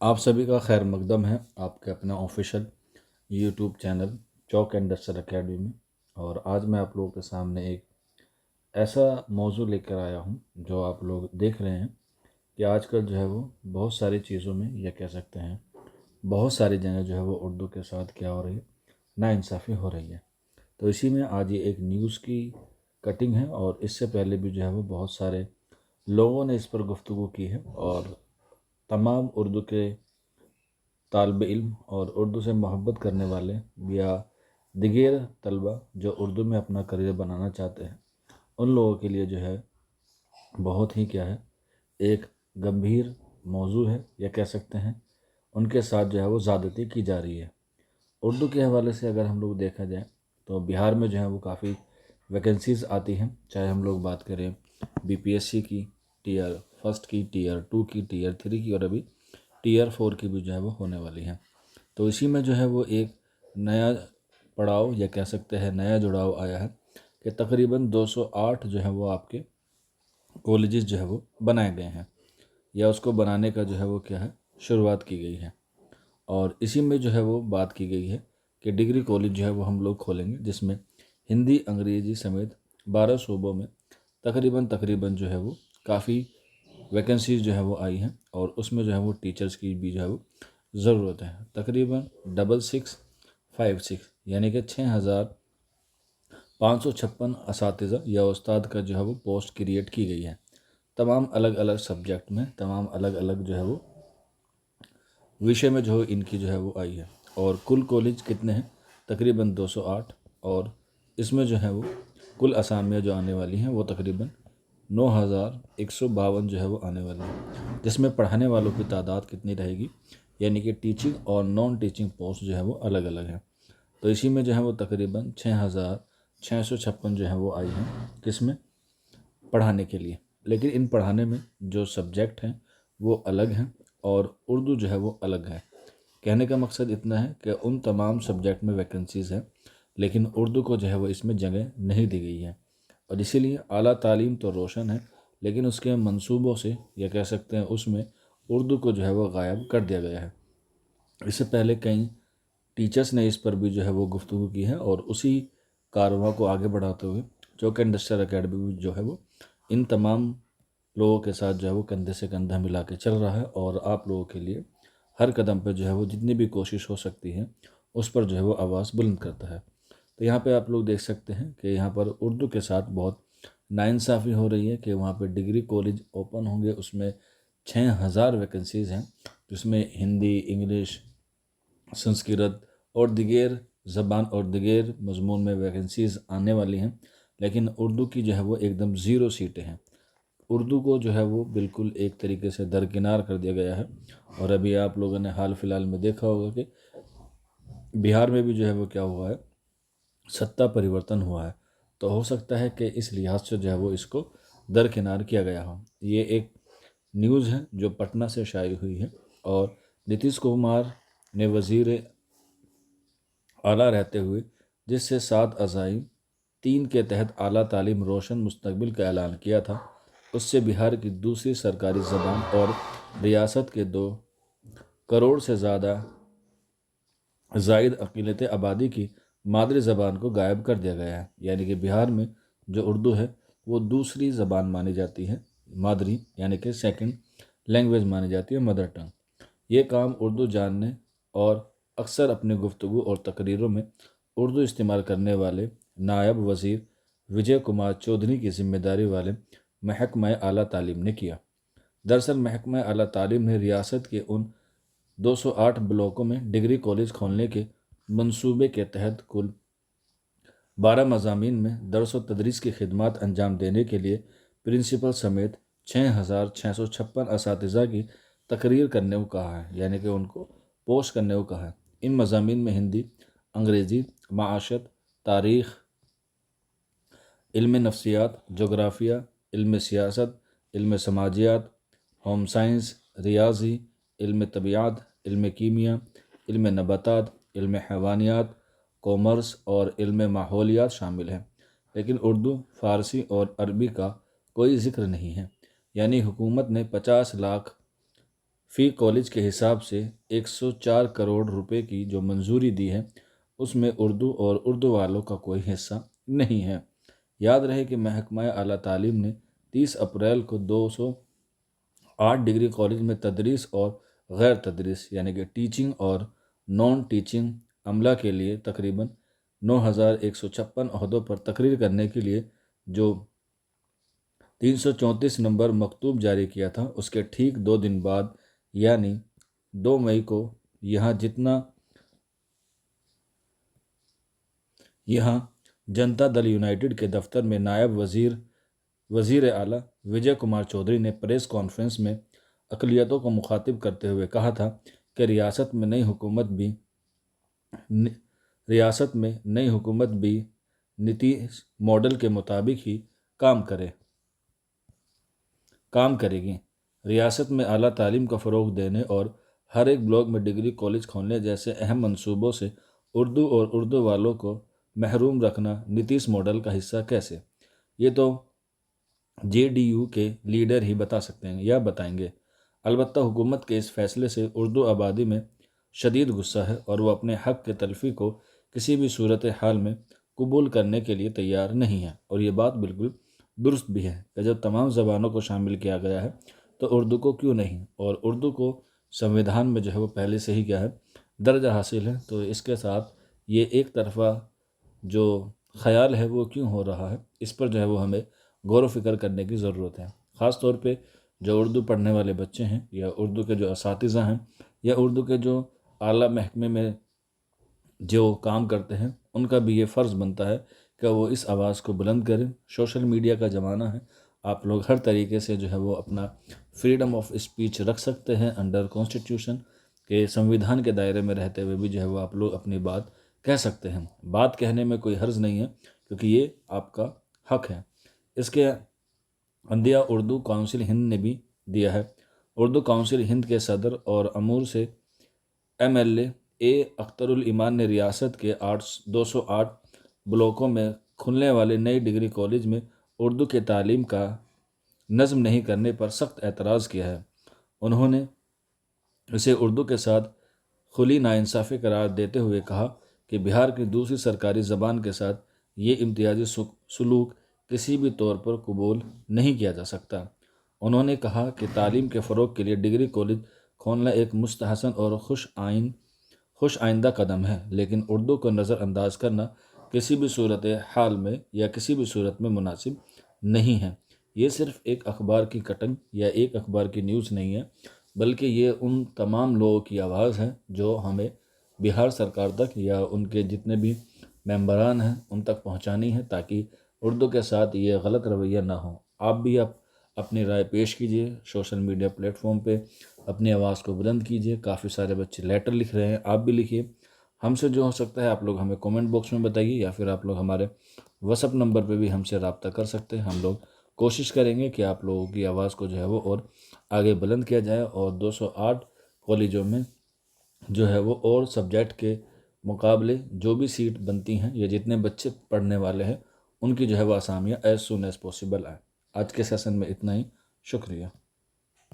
آپ سبھی کا خیر مقدم ہے آپ کے اپنے official YouTube channel Chowk and duster academy میں۔ اور آج میں آپ لوگوں کے سامنے ایک ایسا موضوع لے کر آیا ہوں جو آپ لوگ دیکھ رہے ہیں کہ آج کل جو ہے وہ بہت ساری چیزوں میں یہ کہہ سکتے ہیں بہت ساری جگہ جو ہے وہ اردو کے ساتھ کیا ہو رہی ہے، ناانصافی ہو رہی ہے۔ تو اسی میں آج یہ ایک نیوز کی کٹنگ ہے، اور اس سے پہلے بھی جو ہے وہ بہت سارے لوگوں نے اس پر گفتگو کی ہے، اور تمام اردو کے طالب علم اور اردو سے محبت کرنے والے یا دیگر طلبہ جو اردو میں اپنا کریئر بنانا چاہتے ہیں، ان لوگوں کے لیے جو ہے بہت ہی کیا ہے ایک گمبھیر موضوع ہے، یا کہہ سکتے ہیں ان کے ساتھ جو ہے وہ زیادتی کی جا رہی ہے۔ اردو کے حوالے سے اگر ہم لوگ دیکھا جائے تو بہار میں جو ہے وہ کافی ویکنسیز آتی ہیں، چاہے ہم لوگ بات کریں بی پی ایس سی کی، ٹیئر فرسٹ کی، ٹیئر 2 کی، ٹیئر 3 کی، اور ابھی ٹیئر 4 کی بھی جو ہے وہ ہونے والی ہیں۔ تو اسی میں جو ہے وہ ایک نیا پڑاؤ یا کہہ سکتے ہیں نیا جڑاؤ آیا ہے کہ تقریباً 208 جو ہے وہ آپ کے کالجز جو ہے وہ بنائے گئے ہیں، یا اس کو بنانے کا جو ہے وہ کیا ہے شروعات کی گئی ہے۔ اور اسی میں جو ہے وہ بات کی گئی ہے کہ ڈگری کالج جو ہے وہ ہم لوگ کھولیں گے، جس میں ہندی، انگریزی سمیت 12 صوبوں میں تقریباً جو ہے وہ کافی ویکنسیز جو ہے وہ آئی ہیں، اور اس میں جو ہے وہ ٹیچرز کی بھی جو ہے وہ ضرورت ہے۔ تقریباً 6656 یعنی کہ 6556 اساتذہ یا استاد کا جو ہے وہ پوسٹ کریٹ کی گئی ہے، تمام الگ الگ سبجیکٹ میں، تمام الگ الگ جو ہے وہ وشے میں جو ان کی جو ہے وہ آئی ہے۔ اور کل کالج کتنے ہیں؟ تقریباً 208، اور اس میں جو ہے وہ کل اسامیاں جو آنے والی ہیں وہ تقریباً 9152 جو ہے وہ آنے والی ہیں، جس میں پڑھانے والوں کی تعداد کتنی رہے گی، یعنی کہ ٹیچنگ اور نان ٹیچنگ پوسٹ جو ہے وہ الگ الگ ہیں۔ تو اسی میں جو ہے وہ تقریباً 6656 جو ہے وہ آئی ہیں، کس میں؟ پڑھانے کے لیے۔ لیکن ان پڑھانے میں جو سبجیکٹ ہیں وہ الگ ہیں، اور اردو جو ہے وہ الگ ہے۔ کہنے کا مقصد اتنا ہے کہ ان تمام سبجیکٹ میں ویکنسیز ہیں، لیکن اردو کو جو ہے وہ اس میں جگہ نہیں دی گئی ہے، اور اسی لیے اعلیٰ تعلیم تو روشن ہے، لیکن اس کے منصوبوں سے یا کہہ سکتے ہیں اس میں اردو کو جو ہے وہ غائب کر دیا گیا ہے۔ اس سے پہلے کئی ٹیچرز نے اس پر بھی جو ہے وہ گفتگو کی ہے، اور اسی کارروائی کو آگے بڑھاتے ہوئے چوک اینڈ ڈسٹر اکیڈمی جو ہے وہ ان تمام لوگوں کے ساتھ جو ہے وہ کندھے سے کندھا ملا کے چل رہا ہے، اور آپ لوگوں کے لیے ہر قدم پہ جو ہے وہ جتنی بھی کوشش ہو سکتی ہے اس پر جو ہے وہ آواز بلند کرتا ہے۔ تو یہاں پہ آپ لوگ دیکھ سکتے ہیں کہ یہاں پر اردو کے ساتھ بہت ناانصافی ہو رہی ہے کہ وہاں پہ ڈگری کالج اوپن ہوں گے، اس میں 6000 ویکنسیز ہیں، جس میں ہندی، انگلش، سنسکرت اور دیگر زبان اور دیگر مضمون میں ویکنسیز آنے والی ہیں، لیکن اردو کی جو ہے وہ ایک دم 0 سیٹیں ہیں۔ اردو کو جو ہے وہ بالکل ایک طریقے سے درکنار کر دیا گیا ہے۔ اور ابھی آپ لوگوں نے حال فی الحال میں دیکھا ہوگا کہ بہار میں بھی جو ہے وہ کیا ہوا ہے، ستا پریورتن ہوا ہے، تو ہو سکتا ہے کہ اس لحاظ سے جو ہے وہ اس کو درکنار کیا گیا ہو۔ یہ ایک نیوز ہے جو پٹنہ سے شائع ہوئی ہے، اور نتیش کمار نے وزیر اعلیٰ رہتے ہوئے جس سے 7/3 کے تحت اعلیٰ تعلیم روشن مستقبل کا اعلان کیا تھا، اس سے بہار کی دوسری سرکاری زبان اور ریاست کے 2 کروڑ سے زائد اقلیت آبادی کی مادری زبان کو غائب کر دیا گیا ہے۔ یعنی کہ بہار میں جو اردو ہے وہ دوسری زبان مانی جاتی ہے، مادری یعنی کہ سیکنڈ لینگویج مانی جاتی ہے، مدر ٹنگ۔ یہ کام اردو جاننے اور اکثر اپنے گفتگو اور تقریروں میں اردو استعمال کرنے والے نائب وزیر وجے کمار چودھری کی ذمہ داری والے محکمہ اعلیٰ تعلیم نے کیا۔ دراصل محکمہ اعلیٰ تعلیم نے ریاست کے ان 208 بلاکوں میں ڈگری کالج کھولنے کے منصوبے کے تحت کل 12 مضامین میں درس و تدریس کی خدمات انجام دینے کے لیے پرنسپل سمیت 6656 اساتذہ کی تقریر کرنے کو کہا ہے، یعنی کہ ان کو پوسٹ کرنے کو کہا ہے۔ ان مضامین میں ہندی، انگریزی، معاشرت، تاریخ، علم نفسیات، جغرافیہ، علم سیاست، علم سماجیات، ہوم سائنس، ریاضی، علم طبیعت، علم کیمیا، علم نباتات، علم حیوانیات، کامرس اور علم ماحولیات شامل ہیں، لیکن اردو، فارسی اور عربی کا کوئی ذکر نہیں ہے۔ یعنی حکومت نے 50 لاکھ فی کالج کے حساب سے 104 کروڑ روپے کی جو منظوری دی ہے اس میں اردو اور اردو والوں کا کوئی حصہ نہیں ہے۔ یاد رہے کہ محکمہ اعلیٰ تعلیم نے 30 اپریل کو 208 ڈگری کالج میں تدریس اور غیر تدریس یعنی کہ ٹیچنگ اور نان ٹیچنگ عملہ کے لیے تقریباً 9156 عہدوں پر تقریر کرنے کے لیے جو 334 نمبر مکتوب جاری کیا تھا، اس کے ٹھیک 2 دن بعد یعنی 2 مئی کو یہاں جنتا دل یونائیٹڈ کے دفتر میں نائب وزیر اعلیٰ وجے کمار چودھری نے پریس کانفرنس میں اقلیتوں کو مخاطب کرتے ہوئے کہا تھا کہ ریاست میں نئی حکومت بھی نیتیش ماڈل کے مطابق ہی کام کرے گی۔ ریاست میں اعلیٰ تعلیم کا فروغ دینے اور ہر ایک بلاک میں ڈگری کالج کھولنے جیسے اہم منصوبوں سے اردو اور اردو والوں کو محروم رکھنا نیتیش ماڈل کا حصہ کیسے؟ یہ تو جے ڈی یو کے لیڈر ہی بتا سکتے ہیں یا بتائیں گے۔ البتہ حکومت کے اس فیصلے سے اردو آبادی میں شدید غصہ ہے اور وہ اپنے حق کے تلفی کو کسی بھی صورت حال میں قبول کرنے کے لیے تیار نہیں ہے، اور یہ بات بالکل درست بھی ہے کہ جب تمام زبانوں کو شامل کیا گیا ہے تو اردو کو کیوں نہیں، اور اردو کو سنویدھان میں جو ہے وہ پہلے سے ہی کیا ہے درجہ حاصل ہے، تو اس کے ساتھ یہ ایک طرفہ جو خیال ہے وہ کیوں ہو رہا ہے، اس پر جو ہے وہ ہمیں غور و فکر کرنے کی ضرورت ہے۔ خاص طور پہ جو اردو پڑھنے والے بچے ہیں یا اردو کے جو اساتذہ ہیں یا اردو کے جو اعلیٰ محکمے میں جو کام کرتے ہیں، ان کا بھی یہ فرض بنتا ہے کہ وہ اس آواز کو بلند کریں۔ سوشل میڈیا کا زمانہ ہے، آپ لوگ ہر طریقے سے جو ہے وہ اپنا فریڈم آف اسپیچ رکھ سکتے ہیں انڈر کانسٹیٹیوشن کے سنویدھان کے دائرے میں رہتے ہوئے بھی جو ہے وہ آپ لوگ اپنی بات کہہ سکتے ہیں۔ بات کہنے میں کوئی حرج نہیں ہے کیونکہ یہ آپ کا حق ہے۔ اس کے عندیہ اردو کونسل ہند نے بھی دیا ہے۔ اردو کونسل ہند کے صدر اور امور سے MLA اختر الایمان نے ریاست کے 208 بلاکوں میں کھلنے والے نئے ڈگری کالج میں اردو کی تعلیم کا نظم نہیں کرنے پر سخت اعتراض کیا ہے۔ انہوں نے اسے اردو کے ساتھ کھلی ناانصافی قرار دیتے ہوئے کہا کہ بہار کی دوسری سرکاری زبان کے ساتھ یہ امتیازی سلوک کسی بھی طور پر قبول نہیں کیا جا سکتا۔ انہوں نے کہا کہ تعلیم کے فروغ کے لیے ڈگری کالج کھولنا ایک مستحسن اور خوش آئندہ قدم ہے، لیکن اردو کو نظر انداز کرنا کسی بھی صورت حال میں یا کسی بھی صورت میں مناسب نہیں ہے۔ یہ صرف ایک اخبار کی کٹنگ یا ایک اخبار کی نیوز نہیں ہے، بلکہ یہ ان تمام لوگوں کی آواز ہے جو ہمیں بہار سرکار تک یا ان کے جتنے بھی ممبران ہیں ان تک پہنچانی ہے تاکہ اردو کے ساتھ یہ غلط رویہ نہ ہو۔ آپ بھی اپنی رائے پیش کیجئے، سوشل میڈیا پلیٹ فارم پہ اپنی آواز کو بلند کیجئے۔ کافی سارے بچے لیٹر لکھ رہے ہیں، آپ بھی لکھیے۔ ہم سے جو ہو سکتا ہے آپ لوگ ہمیں کومنٹ باکس میں بتائیے یا پھر آپ لوگ ہمارے WhatsApp نمبر پہ بھی ہم سے رابطہ کر سکتے ہیں۔ ہم لوگ کوشش کریں گے کہ آپ لوگوں کی آواز کو جو ہے وہ اور آگے بلند کیا جائے، اور 208 کالجوں میں جو ہے وہ اور سبجیکٹ کے مقابلے جو بھی سیٹ بنتی ہیں یا جتنے بچے پڑھنے والے ہیں ان کی جو ہے وہ اسامیاں ایز سون ایز پاسبل آئیں۔ آج کے سیشن میں اتنا ہی، شکریہ۔